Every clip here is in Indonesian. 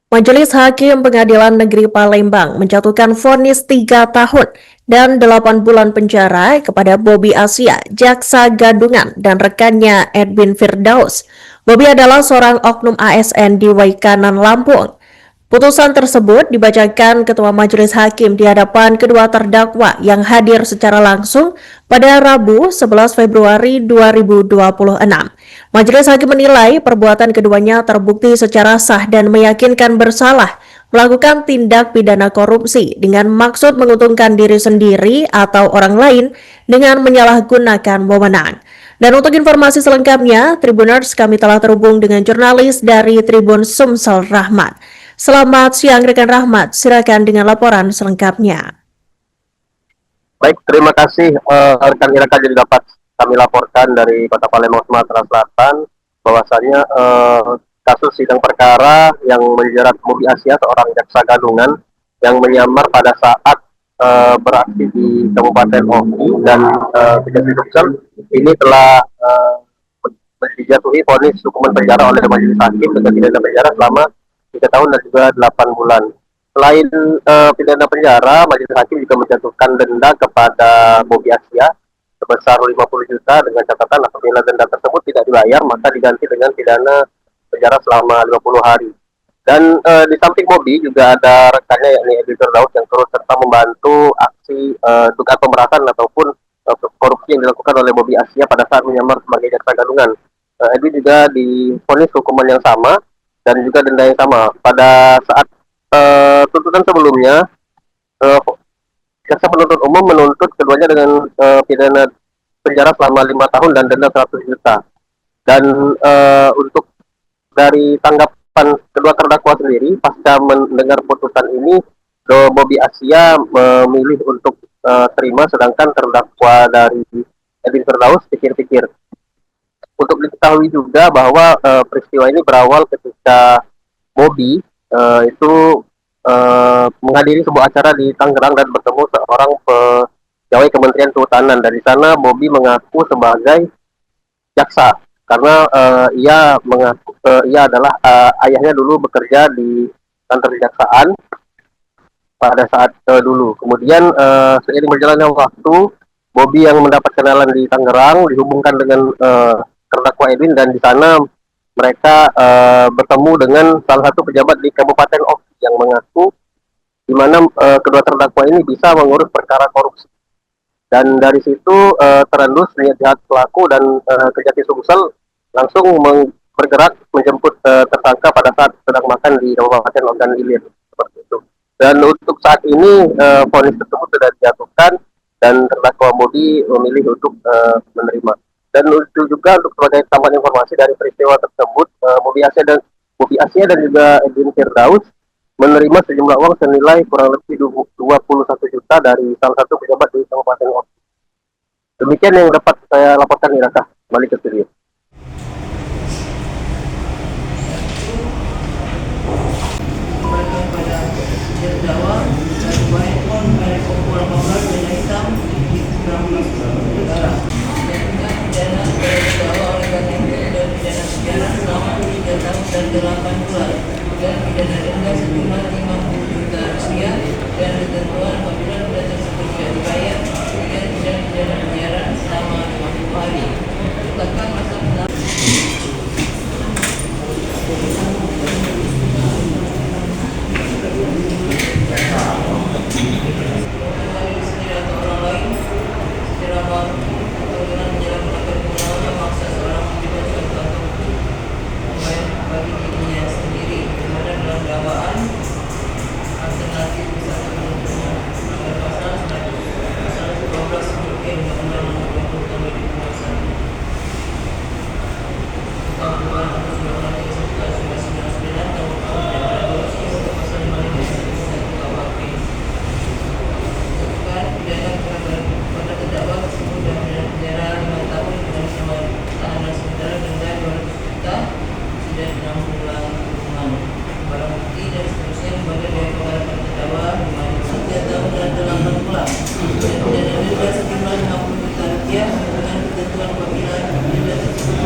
Majelis Hakim Pengadilan Negeri Palembang menjatuhkan vonis 3 tahun dan 8 bulan penjara kepada Bobby Asia, jaksa gadungan, dan rekannya Edwin Firdaus. Bobby adalah seorang oknum ASN di Waikanan, Lampung. Putusan tersebut dibacakan Ketua Majelis Hakim di hadapan kedua terdakwa yang hadir secara langsung pada Rabu 11 Februari 2026. Majelis Hakim menilai perbuatan keduanya terbukti secara sah dan meyakinkan bersalah melakukan tindak pidana korupsi dengan maksud menguntungkan diri sendiri atau orang lain dengan menyalahgunakan wewenang. Dan untuk informasi selengkapnya, Tribuners, kami telah terhubung dengan jurnalis dari Tribun Sumsel, Rahmat. Selamat siang rekan Rahmat, silakan dengan laporan selengkapnya. Baik, terima kasih rekan-rekan yang dapat kami laporkan dari Kota Palembang, Sumatera Selatan, bahwasanya kasus sidang perkara yang menjerat Bobby Asia, seorang jaksa gadungan yang menyamar pada saat beraksi di Kabupaten Oki dan Kejati Sumsel, ini telah dijatuhi vonis hukuman penjara oleh Majelis Hakim dengan pidana penjara selama 3 tahun dan juga 8 bulan. Selain pidana penjara, Majelis Hakim juga menjatuhkan denda kepada Bobby Asia sebesar 50 juta dengan catatan apabila denda tersebut tidak dibayar maka diganti dengan pidana penjara selama 50 hari. Dan di samping Bobby juga ada rekannya yakni Edwin Firdaus yang turut serta membantu aksi dugaan pemerasan ataupun korupsi yang dilakukan oleh Bobby Asia pada saat menyamar sebagai jaksa gadungan. Edwin juga divonis hukuman yang sama dan juga denda yang sama. Pada saat tuntutan sebelumnya, jaksa penuntut umum menuntut keduanya dengan pidana penjara selama 5 tahun dan denda 100 juta. Dan untuk dari tanggapan kedua terdakwa sendiri, pasca mendengar putusan ini, Bobby Asia memilih untuk terima, sedangkan terdakwa dari Edwin Firdaus pikir-pikir. Untuk diketahui juga bahwa peristiwa ini berawal ketika Bobby itu menghadiri sebuah acara di Tangerang dan bertemu seorang pegawai Kementerian Kehutanan. Dari sana Bobby mengaku sebagai jaksa karena ia mengaku ia adalah ayahnya dulu bekerja di kantor kejaksaan pada saat dulu. Kemudian seiring berjalannya waktu, Bobby yang mendapat kenalan di Tangerang dihubungkan dengan terdakwa Edwin dan di sana mereka bertemu dengan salah satu pejabat di Kabupaten Oki yang mengaku di mana kedua terdakwa ini bisa mengurus perkara korupsi. Dan dari situ terendus niat jahat pelaku dan Kejati Sumsel langsung bergerak menjemput tersangka pada saat sedang makan di Kabupaten Ogan Ilir seperti itu. Dan untuk saat ini vonis tersebut sudah dijatuhkan dan terdakwa Bobby memilih untuk menerima. Dan itu juga untuk sebagai tambahan informasi dari peristiwa tersebut, Bobby Asia dan juga Edwin Firdaus menerima sejumlah uang senilai kurang lebih 21 juta dari salah satu pejabat di Kabupaten Oki. Demikian yang dapat saya laporkan, Iraka. Balik ke studio. Dan 8 bulan dan pidana denda sejumlah 50 juta rupiah dan ketentuan apabila denda tersebut tidak dibayar kemudian pidana penjara selama 50 hari. Tetapkan masa penjara. Dan denda sejumlah 50 juta rupiah dengan ketentuan apabila denda tersebut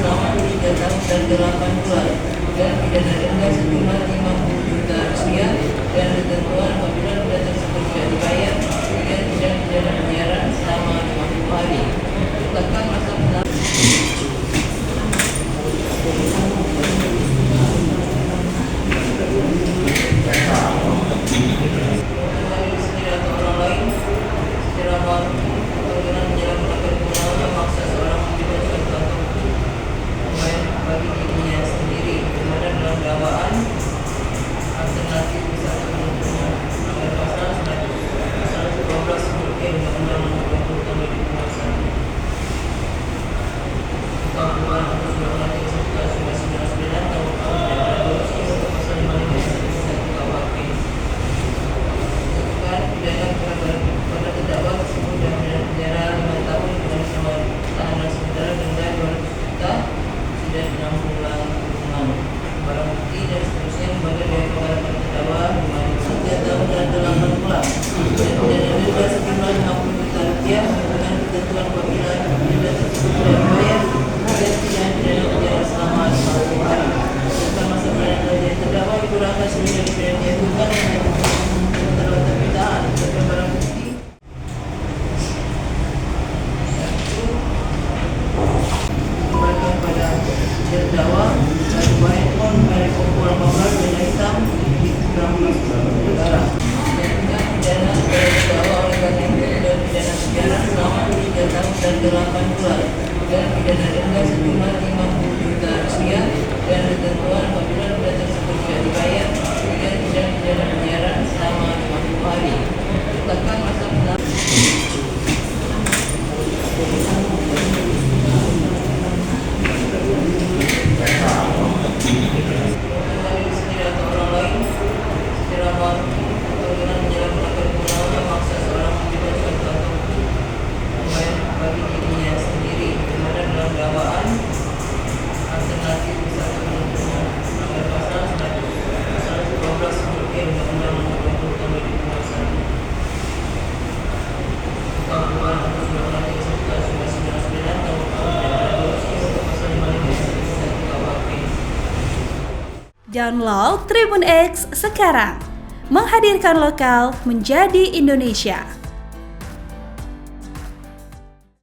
selama 3 tahun dan 8 bulan dan pidana denda sejumlah 50 juta rupiah dan ketentuan apabila denda tersebut tidak dibayar kemudian tidak pidana penjara selama 50 hari. Tetapkan masa penahanan sendiri atau orang lain secara baru atau dengan menyalahgunakan kewenangan memaksa seorang memberikan suatu atau membayar bagi dirinya sendiri kemudian dalam dakwaan alternatif satu penuntutnya dengan pasal 112 huruf E Undang-Undang Nomor 20 Tahun 2021 tentang perubahan atas undang-undang 31/1999 tahun untuk pasal 55 KUHP. Tentukan pidana kepada terdakwa tersebut dan pidana penjara 5 tahun dengan ancaman tahanan sementara denda 200 juta tidak 6 bulan kurungan. Barang bukti dan seterusnya lembaga dari kepada terdakwa 3 tahun dan 8 bulan dan pidana denda sejumlah 60 juta rupiah dengan ketentuan apabila denda tersebut tidak dibayar dan tidak pidana penjara selama 50 hari. Serta masa penahanan dari terdakwa dikurangkan sehingga dipidana dijatuhkan dengan terhadap pembinaan sebagai barang bukti. Kembalikan pada terdakwa dan sebuah handphone merek Oppo 18 warna hitam di Rambut Negara. Dan dengan pidana terdakwa oleh karena itu dan pidana penjara selama 3 tahun dan 8 bulan dan pidana denda sejumlah 50 juta rupiah dan ketentuan apabila denda tersebut tidak dibayar kemudian tidak pidana penjara selama 50 hari. Tetapkan masa penahanan diri sendiri atau orang lain secara baru atau dengan menyalahgunakan kewenangan memaksa seorang memberikan suatu atau membayar bagi dirinya sendiri kemudian dalam dakwaan alternatif satu penuntutnya dengan pasal 112 huruf E Undang-Undang Nomor 20 Tahun 2021 tentang perubahan atas undang-undang 31/1999 tahun untuk pasal 55 KUHP. Download Tribun X sekarang, menghadirkan lokal menjadi Indonesia.